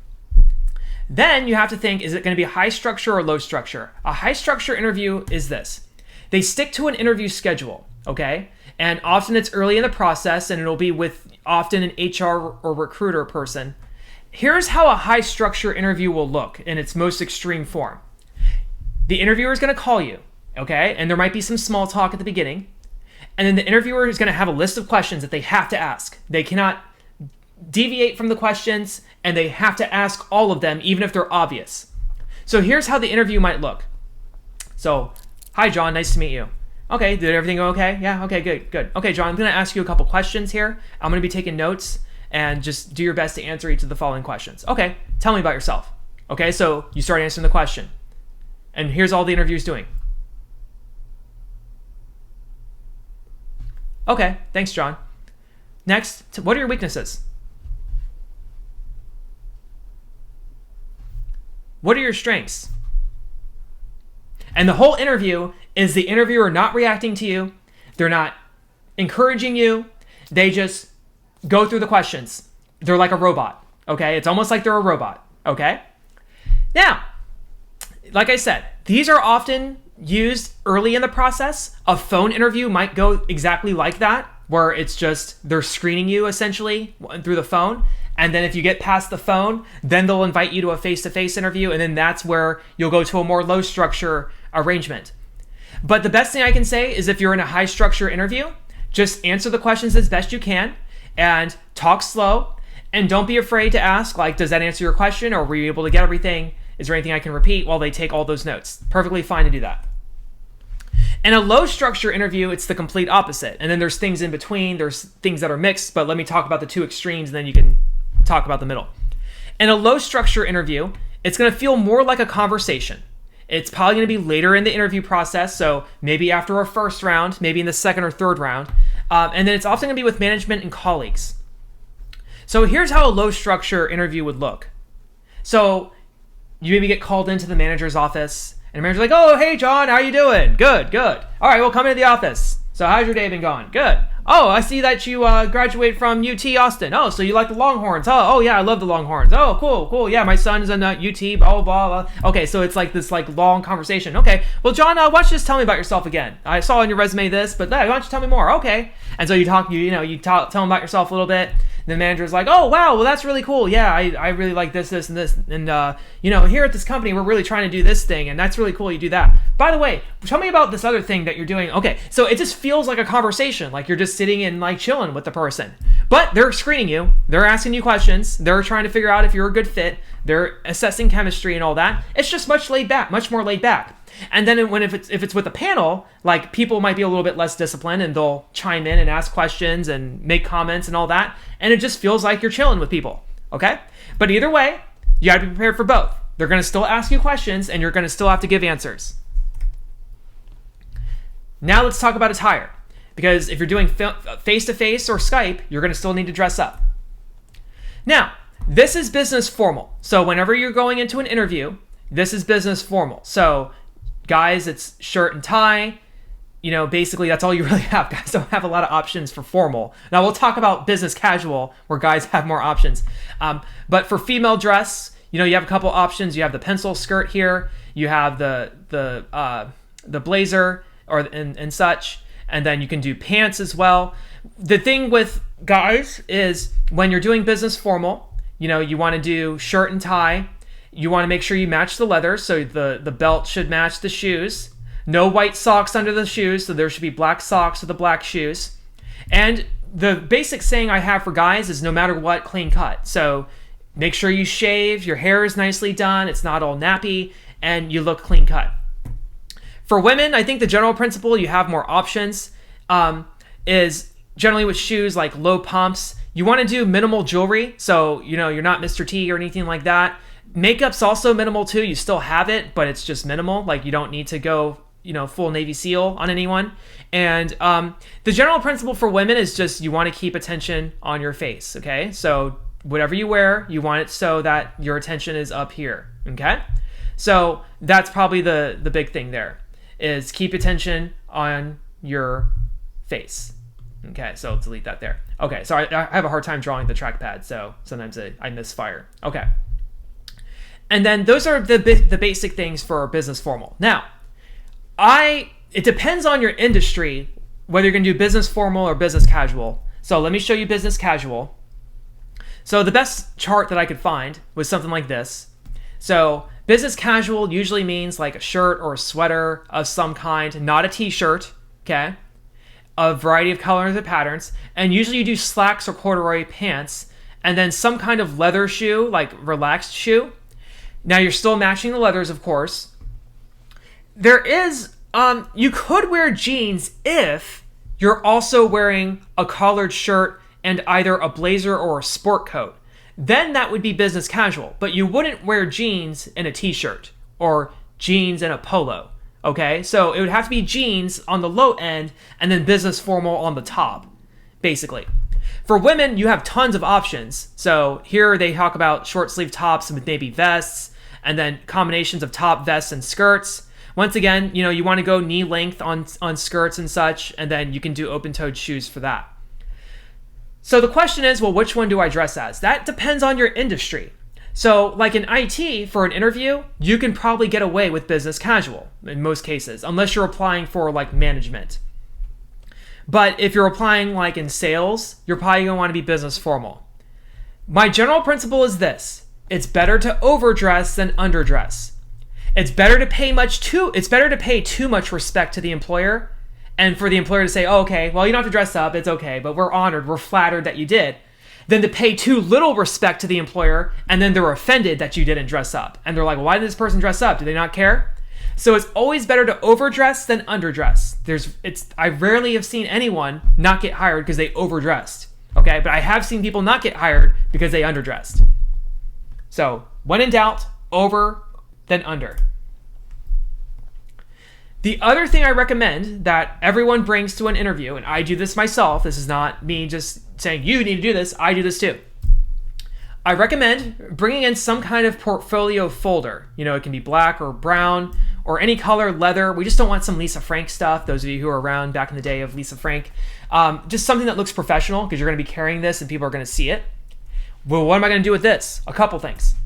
Speaker 1: Then you have to think, is it going to be high structure or low structure? A high structure interview is this. They stick to an interview schedule, okay? And often it's early in the process, and it'll be with often an HR or recruiter person. Here's how a high structure interview will look in its most extreme form. The interviewer is going to call you, okay? And there might be some small talk at the beginning. And then the interviewer is going to have a list of questions that they have to ask. They cannot deviate from the questions, and they have to ask all of them, even if they're obvious. So here's how the interview might look. So, hi, John, nice to meet you. Okay, did everything go okay? Yeah, okay, good. Okay, John, I'm going to ask you a couple questions here. I'm going to be taking notes, and just do your best to answer each of the following questions. Okay, tell me about yourself. Okay, so you start answering the question. And here's all the interview's doing. Okay, thanks, John. Next, what are your weaknesses? What are your strengths? And the whole interview is the interviewer not reacting to you. They're not encouraging you. They just go through the questions. They're like a robot, okay? It's almost like they're a robot, okay? Now, like I said, these are often used early in the process. A phone interview might go exactly like that, where it's just they're screening you essentially through the phone. And then if you get past the phone, then they'll invite you to a face-to-face interview, and then that's where you'll go to a more low structure arrangement. But the best thing I can say is if you're in a high structure interview, just answer the questions as best you can and talk slow, and don't be afraid to ask, like, does that answer your question, or were you able to get everything? Is there anything I can repeat while they take all those notes? Perfectly fine to do that. In a low structure interview, it's the complete opposite. And then there's things in between, there's things that are mixed, but let me talk about the two extremes and then you can talk about the middle. In a low structure interview, it's going to feel more like a conversation. It's probably going to be later in the interview process, so maybe after our first round, maybe in the second or third round. And then it's often going to be with management and colleagues. So here's how a low structure interview would look. So you maybe get called into the manager's office, and the manager's like, oh, hey, John, how you doing? Good, good. All right, well, come into the office. So how's your day been going? Good. Oh, I see that you graduated from UT Austin. Oh, so you like the Longhorns. Oh, yeah, I love the Longhorns. Oh, cool. Yeah, my son's in UT, blah, blah, blah. Okay, so it's like this like long conversation. Okay, well, John, why don't you just tell me about yourself again? I saw on your resume this, but why don't you tell me more? Okay. And so you tell them about yourself a little bit. The manager's like, oh, wow, well, that's really cool. Yeah, I really like this, and this. And, here at this company, we're really trying to do this thing, and that's really cool. You do that. By the way, tell me about this other thing that you're doing. Okay, so it just feels like a conversation, like you're just sitting and like chilling with the person. But they're screening you. They're asking you questions. They're trying to figure out if you're a good fit. They're assessing chemistry and all that. It's just much more laid back. And then if it's with a panel, like people might be a little bit less disciplined and they'll chime in and ask questions and make comments and all that. And it just feels like you're chilling with people. Okay? But either way, you got to be prepared for both. They're going to still ask you questions and you're going to still have to give answers. Now let's talk about attire. Because if you're doing face-to-face or Skype, you're going to still need to dress up. Now, this is business formal. So whenever you're going into an interview, this is business formal. So guys, it's shirt and tie. Basically that's all you really have. Guys don't have a lot of options for formal. Now we'll talk about business casual where guys have more options. But for female dress, you have a couple options. You have the pencil skirt here. You have the blazer and such. And then you can do pants as well. The thing with guys is when you're doing business formal, you want to do shirt and tie. You want to make sure you match the leather, so the belt should match the shoes. No white socks under the shoes, so there should be black socks with the black shoes. And the basic saying I have for guys is no matter what, clean cut. So make sure you shave, your hair is nicely done, it's not all nappy, and you look clean cut. For women, I think the general principle, you have more options, is generally with shoes like low pumps. You want to do minimal jewelry, so you're not Mr. T or anything like that. Makeup's also minimal too. You still have it, but it's just minimal. Like you don't need to go, full Navy SEAL on anyone. And the general principle for women is just you want to keep attention on your face, okay? So whatever you wear, you want it so that your attention is up here, okay? So that's probably the big thing there, is keep attention on your face. Okay, so delete that there. Okay, sorry, I have a hard time drawing the trackpad, so sometimes I misfire. Okay. And then those are the basic things for business formal. Now, it depends on your industry whether you're going to do business formal or business casual. So let me show you business casual. So the best chart that I could find was something like this. So business casual usually means like a shirt or a sweater of some kind, not a t-shirt, okay? A variety of colors and patterns. And usually you do slacks or corduroy pants, and then some kind of leather shoe, like relaxed shoe. Now you're still matching the leathers, of course. There is, you could wear jeans if you're also wearing a collared shirt and either a blazer or a sport coat. Then that would be business casual, but you wouldn't wear jeans in a t-shirt or jeans in a polo, okay? So it would have to be jeans on the low end and then business formal on the top, basically. For women, you have tons of options. So here they talk about short sleeve tops with maybe vests, and then combinations of top, vests, and skirts. Once again, you want to go knee length on skirts and such, and then you can do open-toed shoes for that. So the question is, well, which one do I dress as? That depends on your industry. So like in IT, for an interview, you can probably get away with business casual in most cases, unless you're applying for like management. But if you're applying like in sales, you're probably going to want to be business formal. My general principle is this. It's better to overdress than underdress. It's better to pay too much respect to the employer, and for the employer to say, oh, okay, well, you don't have to dress up, it's okay, but we're honored, we're flattered that you did, than to pay too little respect to the employer, and then they're offended that you didn't dress up. And they're like, well, why did this person dress up? Do they not care? So it's always better to overdress than underdress. I rarely have seen anyone not get hired because they overdressed. Okay, but I have seen people not get hired because they underdressed. So when in doubt, over than under. The other thing I recommend that everyone brings to an interview, and I do this myself, this is not me just saying you need to do this, I do this too. I recommend bringing in some kind of portfolio folder. It can be black or brown or any color, leather. We just don't want some Lisa Frank stuff, those of you who are around back in the day of Lisa Frank. Just something that looks professional because you're going to be carrying this and people are going to see it. Well, what am I going to do with this? A couple things.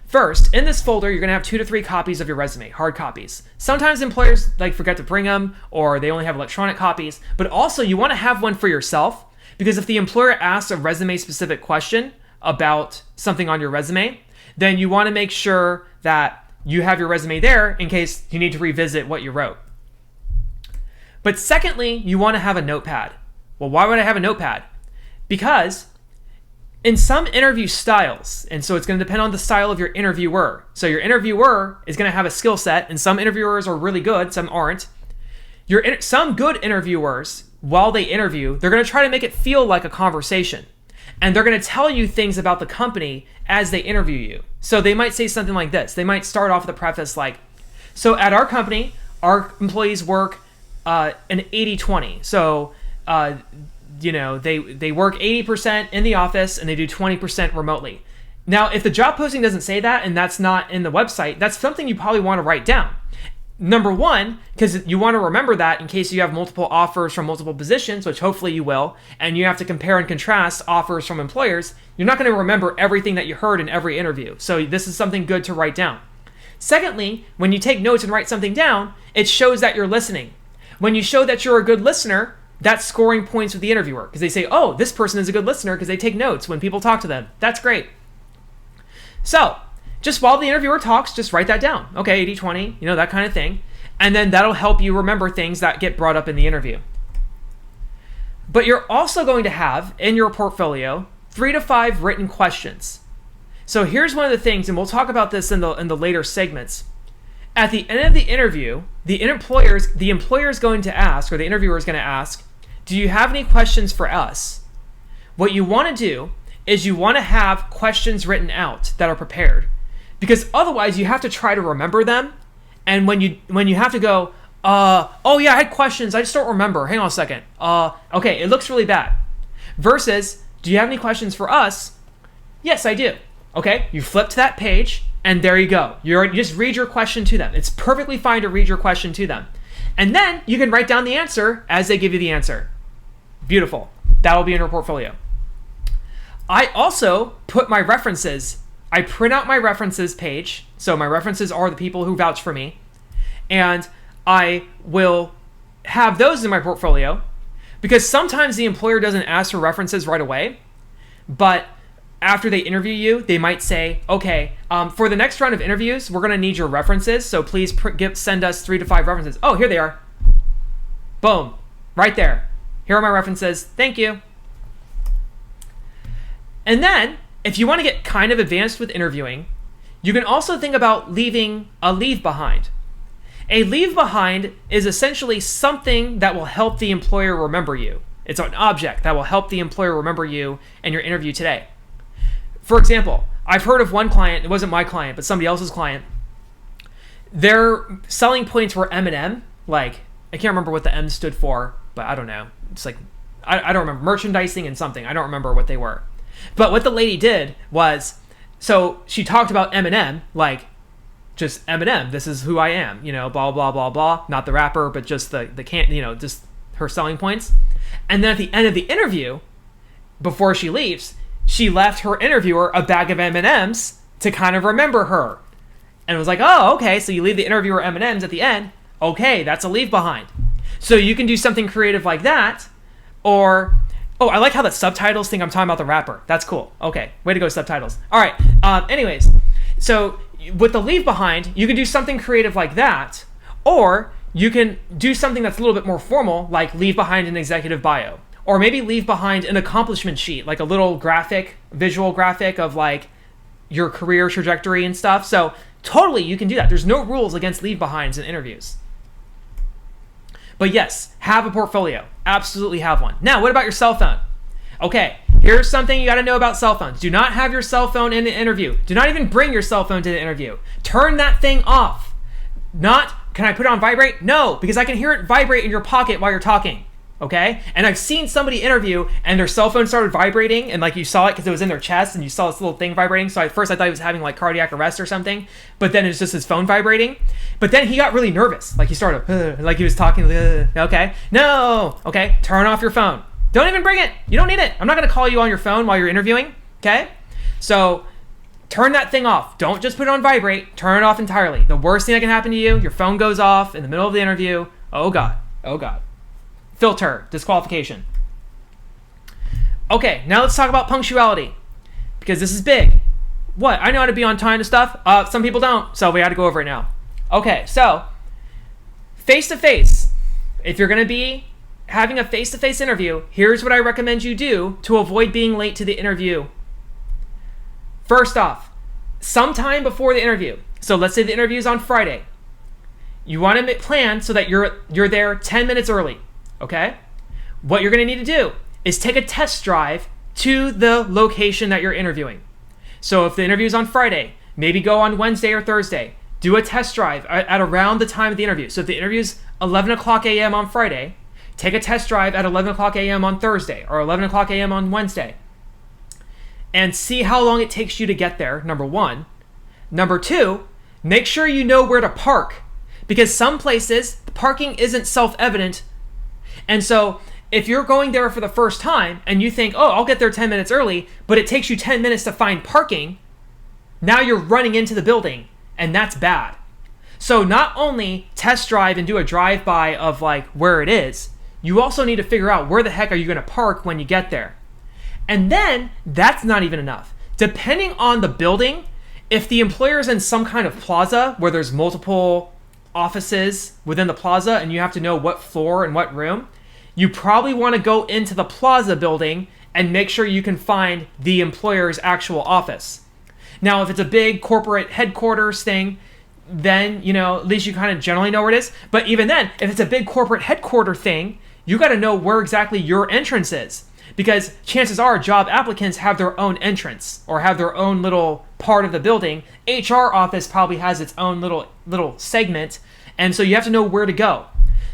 Speaker 1: First, in this folder, you're going to have 2 to 3 copies of your resume, hard copies. Sometimes employers forget to bring them, or they only have electronic copies, but also you want to have one for yourself, because if the employer asks a resume-specific question about something on your resume, then you want to make sure that you have your resume there in case you need to revisit what you wrote. But secondly, you want to have a notepad. Well, why would I have a notepad? Because in some interview styles, and so it's going to depend on the style of your interviewer. So your interviewer is going to have a skill set, and some interviewers are really good, some aren't. Some good interviewers, while they interview, they're going to try to make it feel like a conversation. And they're going to tell you things about the company as they interview you. So they might say something like this. They might start off with a preface like, so at our company, our employees work an 80-20. So they work 80% in the office and they do 20% remotely. Now, if the job posting doesn't say that and that's not in the website, that's something you probably want to write down. Number one, because you want to remember that in case you have multiple offers from multiple positions, which hopefully you will, and you have to compare and contrast offers from employers, you're not going to remember everything that you heard in every interview. So this is something good to write down. Secondly, when you take notes and write something down, it shows that you're listening. When you show that you're a good listener, that's scoring points with the interviewer because they say, oh, this person is a good listener because they take notes when people talk to them. That's great. So just while the interviewer talks, just write that down. Okay, 80-20, that kind of thing. And then that'll help you remember things that get brought up in the interview. But you're also going to have in your portfolio 3 to 5 written questions. So here's one of the things, and we'll talk about this in the later segments. At the end of the interview, the employer is going to ask, or the interviewer is going to ask, do you have any questions for us? What you want to do is you want to have questions written out that are prepared, because otherwise you have to try to remember them. And when you have to go, oh yeah, I had questions, I just don't remember. Hang on a second. Okay, it looks really bad. Versus, do you have any questions for us? Yes, I do. Okay, you flip to that page, and there you go. You just read your question to them. It's perfectly fine to read your question to them. And then you can write down the answer as they give you the answer. Beautiful. That'll be in your portfolio. I also put my references. I print out my references page. So my references are the people who vouch for me. And I will have those in my portfolio because sometimes the employer doesn't ask for references right away. But after they interview you, they might say, okay, for the next round of interviews, we're going to need your references. So please send us 3 to 5 references. Oh, here they are. Boom. Right there. Here are my references. Thank you. And then, if you want to get kind of advanced with interviewing, you can also think about leaving a leave behind. A leave behind is essentially something that will help the employer remember you. It's an object that will help the employer remember you and your interview today. For example, I've heard of one client, it wasn't my client, but somebody else's client. Their selling points were M&M, I can't remember what the M stood for, but I don't know. It's I don't remember, merchandising and something. I don't remember what they were. But what the lady did was, so she talked about M&M, just M&M, this is who I am, blah, blah, blah, blah. Not the rapper, but just the just her selling points. And then at the end of the interview, before she leaves, she left her interviewer a bag of M&Ms to kind of remember her. And it was like, oh, okay, so you leave the interviewer M&Ms at the end. Okay, that's a leave behind. So you can do something creative like that, or Oh, I like how the subtitles think I'm talking about the rapper. That's cool. Okay, way to go, subtitles. All right. Anyways, so with the leave behind, you can do something creative like that, or you can do something that's a little bit more formal, like leave behind an executive bio, or maybe leave behind an accomplishment sheet, like a little graphic, visual graphic of like your career trajectory and stuff. So totally, you can do that. There's no rules against leave behinds in interviews. But yes, have a portfolio. Absolutely have one. Now, what about your cell phone? Okay, here's something you got to know about cell phones. Do not have your cell phone in the interview. Do not even bring your cell phone to the interview. Turn that thing off. Not, can I put it on vibrate? No, because I can hear it vibrate in your pocket while you're talking. Okay? And I've seen somebody interview and their cell phone started vibrating, and like you saw it because it was in their chest and you saw this little thing vibrating. So at first I thought he was having like cardiac arrest or something, but then it's just his phone vibrating. But then he got really nervous. Like he started, like he was talking, okay? No! Okay? Turn off your phone. Don't even bring it. You don't need it. I'm not going to call you on your phone while you're interviewing. Okay? So turn that thing off. Don't just put it on vibrate. Turn it off entirely. The worst thing that can happen to you, your phone goes off in the middle of the interview. Oh God. Oh God. Filter. Disqualification. Okay, now let's talk about punctuality, because this is big. What? I know how to be on time to stuff. Some people don't, so we had to go over it now. Okay, so face-to-face. If you're going to be having a face-to-face interview, here's what I recommend you do to avoid being late to the interview. First off, sometime before the interview. So let's say the interview is on Friday. You want to plan so that you're there 10 minutes early. Okay? What you're going to need to do is take a test drive to the location that you're interviewing. So if the interview is on Friday, maybe go on Wednesday or Thursday. Do a test drive at around the time of the interview. So if the interview is 11 o'clock a.m. on Friday, take a test drive at 11 o'clock a.m. on Thursday or 11 o'clock a.m. on Wednesday. And see how long it takes you to get there, number one. Number two, make sure you know where to park, because some places parking isn't self-evident. And so if you're going there for the first time and you think, oh, I'll get there 10 minutes early, but it takes you 10 minutes to find parking, now you're running into the building, and that's bad. So not only test drive and do a drive-by of like where it is, you also need to figure out where the heck are you going to park when you get there. And then that's not even enough. Depending on the building, if the employer is in some kind of plaza where there's multiple offices within the plaza and you have to know what floor and what room, you probably want to go into the plaza building and make sure you can find the employer's actual office. Now, if it's a big corporate headquarters thing, then, at least you kind of generally know where it is. But even then, if it's a big corporate headquarter thing, you got to know where exactly your entrance is. Because chances are job applicants have their own entrance or have their own little part of the building. HR office probably has its own little segment. And so you have to know where to go.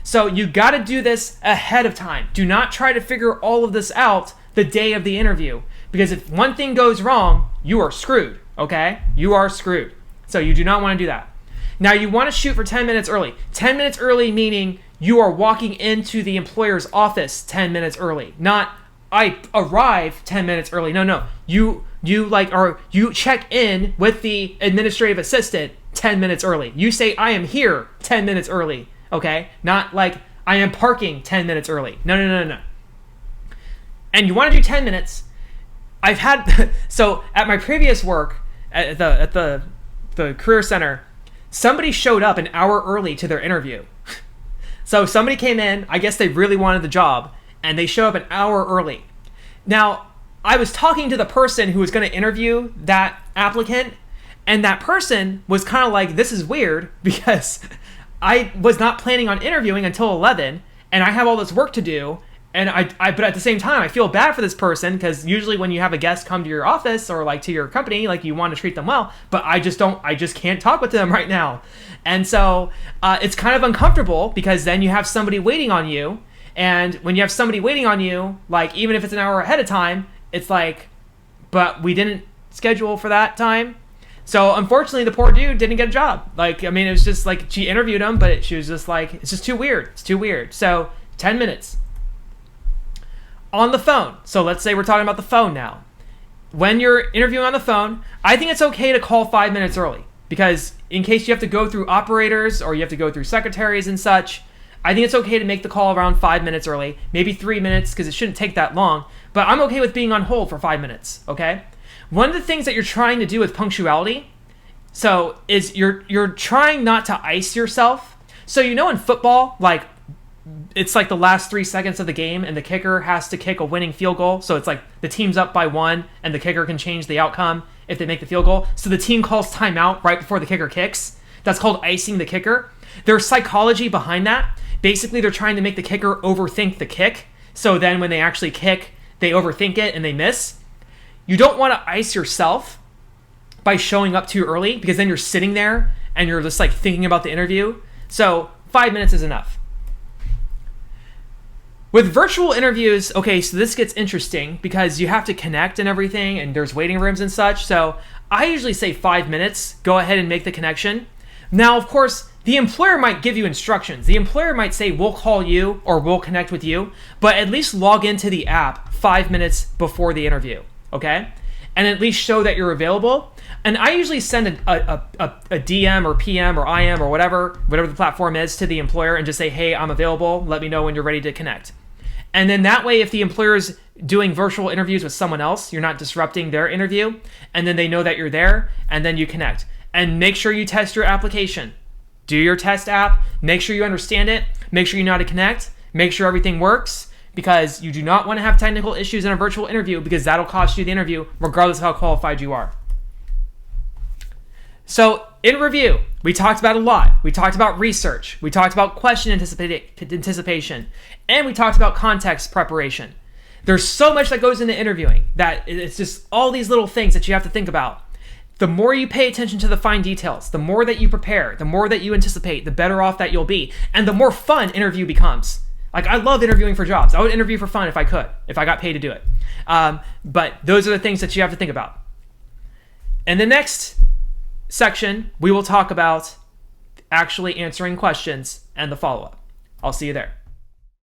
Speaker 1: So you got to do this ahead of time. Do not try to figure all of this out the day of the interview. Because if one thing goes wrong, you are screwed. Okay? You are screwed. So you do not want to do that. Now you want to shoot for 10 minutes early. 10 minutes early meaning you are walking into the employer's office 10 minutes early. Not, I arrive 10 minutes early. No. You check in with the administrative assistant 10 minutes early. You say, I am here 10 minutes early. Okay? Not like, I am parking 10 minutes early. No. And you want to do 10 minutes. I've had, so at my previous work at the career center, somebody showed up an hour early to their interview. So somebody came in, I guess they really wanted the job, and they showed up an hour early. Now, I was talking to the person who was going to interview that applicant, and that person was kind of like, this is weird, because I was not planning on interviewing until 11, and I have all this work to do, and but at the same time, I feel bad for this person, because usually when you have a guest come to your office or like to your company, like you want to treat them well, but I just can't talk with them right now. And so it's kind of uncomfortable, because then you have somebody waiting on you. And when you have somebody waiting on you, like even if it's an hour ahead of time, it's like, but we didn't schedule for that time. So unfortunately, the poor dude didn't get a job. Like, I mean, it was just like, she interviewed him, but she was just like, it's just too weird. It's too weird. So 10 minutes. On the phone. So let's say we're talking about the phone now. When you're interviewing on the phone, I think it's okay to call 5 minutes early, because in case you have to go through operators or you have to go through secretaries and such, I think it's okay to make the call around 5 minutes early, maybe 3 minutes, because it shouldn't take that long, but I'm okay with being on hold for 5 minutes, okay? One of the things that you're trying to do with punctuality, so is you're trying not to ice yourself. So in football, like it's like the last 3 seconds of the game and the kicker has to kick a winning field goal. So it's like the team's up by 1 and the kicker can change the outcome if they make the field goal. So the team calls timeout right before the kicker kicks. That's called icing the kicker. There's psychology behind that. Basically, they're trying to make the kicker overthink the kick. So then when they actually kick, they overthink it and they miss. You don't want to ice yourself by showing up too early, because then you're sitting there and you're just like thinking about the interview. So 5 minutes is enough. With virtual interviews, okay, so this gets interesting because you have to connect and everything, and there's waiting rooms and such. So I usually say 5 minutes. Go ahead and make the connection. Now, of course, the employer might give you instructions. The employer might say, we'll call you or we'll connect with you, but at least log into the app 5 minutes before the interview, okay? And at least show that you're available. And I usually send a DM or PM or IM or whatever the platform is to the employer and just say, hey, I'm available. Let me know when you're ready to connect. And then that way, if the employer is doing virtual interviews with someone else, you're not disrupting their interview. And then they know that you're there, and then you connect. And make sure you test your application. Do your test app. Make sure you understand it. Make sure you know how to connect. Make sure everything works, because you do not want to have technical issues in a virtual interview, because that'll cost you the interview regardless of how qualified you are. So in review, we talked about a lot. We talked about research. We talked about question anticipation. And we talked about context preparation. There's so much that goes into interviewing that it's just all these little things that you have to think about. The more you pay attention to the fine details, the more that you prepare, the more that you anticipate, the better off that you'll be. And the more fun interview becomes. Like, I love interviewing for jobs. I would interview for fun if I could, if I got paid to do it. But those are the things that you have to think about. In the next section, we will talk about actually answering questions and the follow-up. I'll see you there.